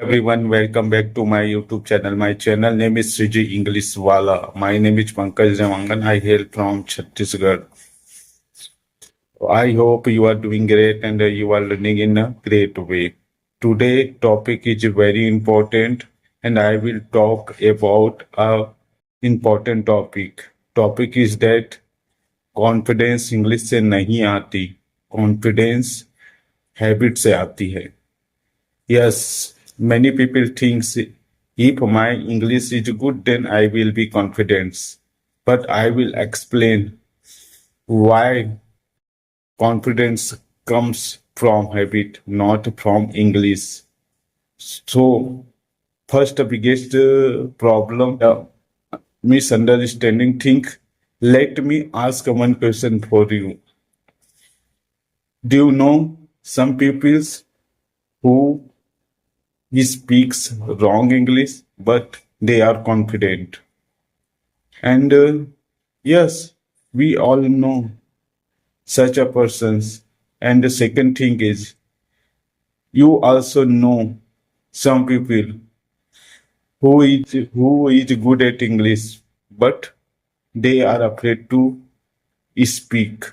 Everyone, welcome back to my YouTube channel. My channel name is Sriji English Wala. My name is Pankaj Devangan. I hail from Chhattisgarh. I hope you are doing great and you are learning in a great way. Today topic is very important and I will talk about a important topic. Topic is that confidence English से नहीं आती, confidence habit से आती है. Yes, many people think if my English is good, then I will be confident. But I will explain why confidence comes from habit, not from English. So, first, the biggest problem, misunderstanding thing. Let me ask one question for you. Do you know some people who he speaks wrong English, but they are confident. And yes, we all know such a persons. And the second thing is, you also know some people who is good at English, but they are afraid to speak.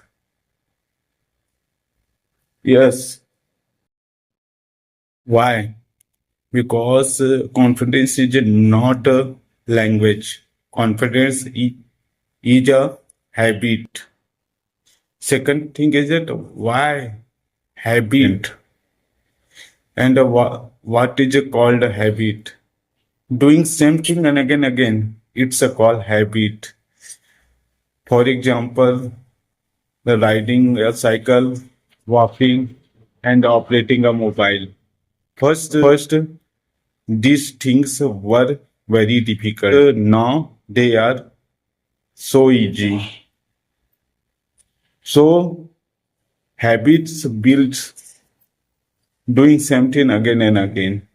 Yes, why? Because confidence is not a language. Confidence is a habit. Second thing is that why habit and what is called a habit? Doing same thing and again. It's a called habit. For example, the riding a cycle, walking, and operating a mobile. First, these things were very difficult. Now they are so easy. So habits build doing something again and again.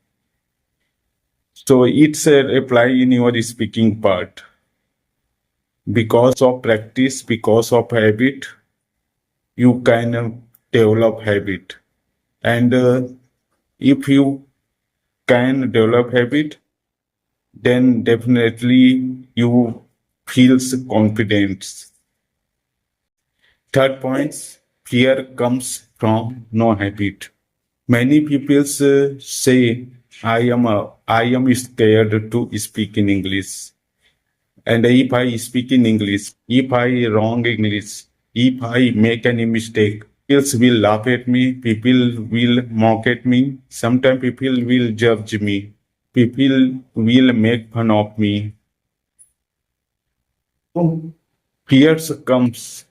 So it's a apply in your speaking part. Because of practice, because of habit, you can develop habit. And if you can develop habit, then definitely you feels confidence. Third point, fear comes from no habit. Many people say I am scared to speak in English. And if I speak in English, if I wrong English, if I make any mistake, people will laugh at me, people will mock at me, sometimes people will judge me, people will make fun of me. So, fears comes.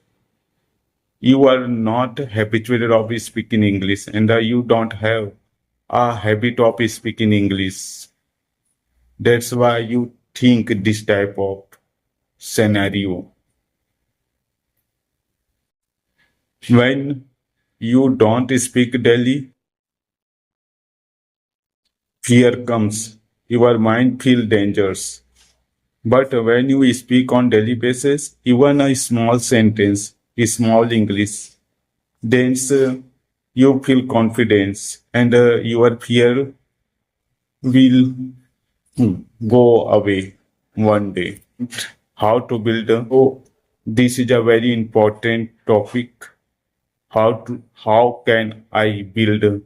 You are not habituated of speaking English and you don't have a habit of speaking English. That's why you think this type of scenario. When you don't speak daily, fear comes. Your mind feels dangerous. But when you speak on daily basis, even a small sentence, a small English, then you feel confidence and your fear will go away one day. How to build a oh, this is a very important topic. How can I build a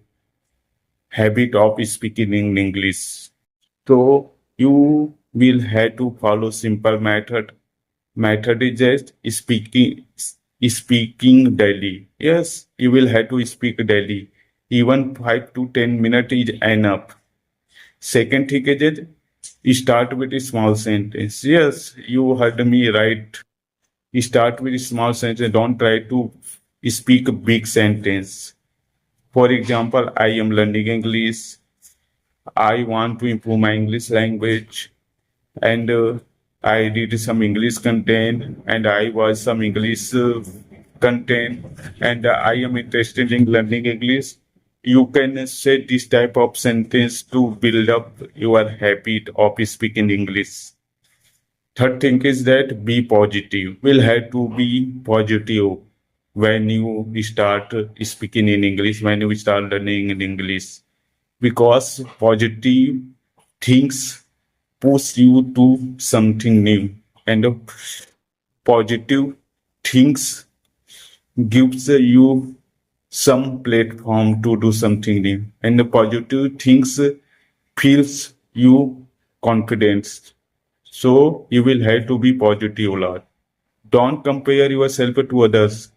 habit of speaking in English? So you will have to follow simple method. Method is just speaking daily. Yes, you will have to speak daily. Even 5 to 10 minutes is enough. Second thing is that start with a small sentence. Yes, you heard me right. Start with a small sentence. Don't try to speak a big sentence. For example, I am learning English. I want to improve my English language. And I did some English content and I was some English content and I am interested in learning English. You can say this type of sentence to build up your habit of speaking English. Third thing is that be positive. Will have to be positive when you start speaking in English, when you start learning in English. because positive things push you to something new, and positive things gives you some platform to do something new, and the positive things feels you confidence. So you will have to be positive a lot. Don't compare yourself to others.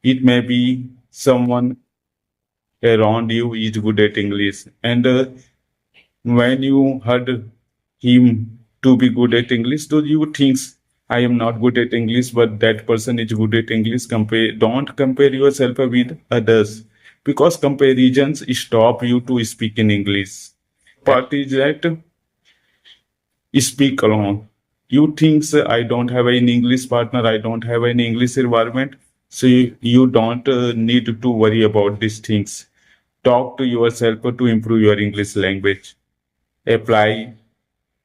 It may be someone around you is good at English, and when you heard him to be good at English, so you think I am not good at English, but that person is good at English. Don't compare yourself with others, because comparisons stop you to speak in English. Part is that speak alone. You think I don't have an English partner, I don't have an English environment, so you don't need to worry about these things. Talk to yourself to improve your English language. Apply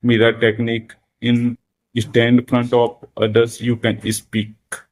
mirror technique in stand in front of others, you can speak.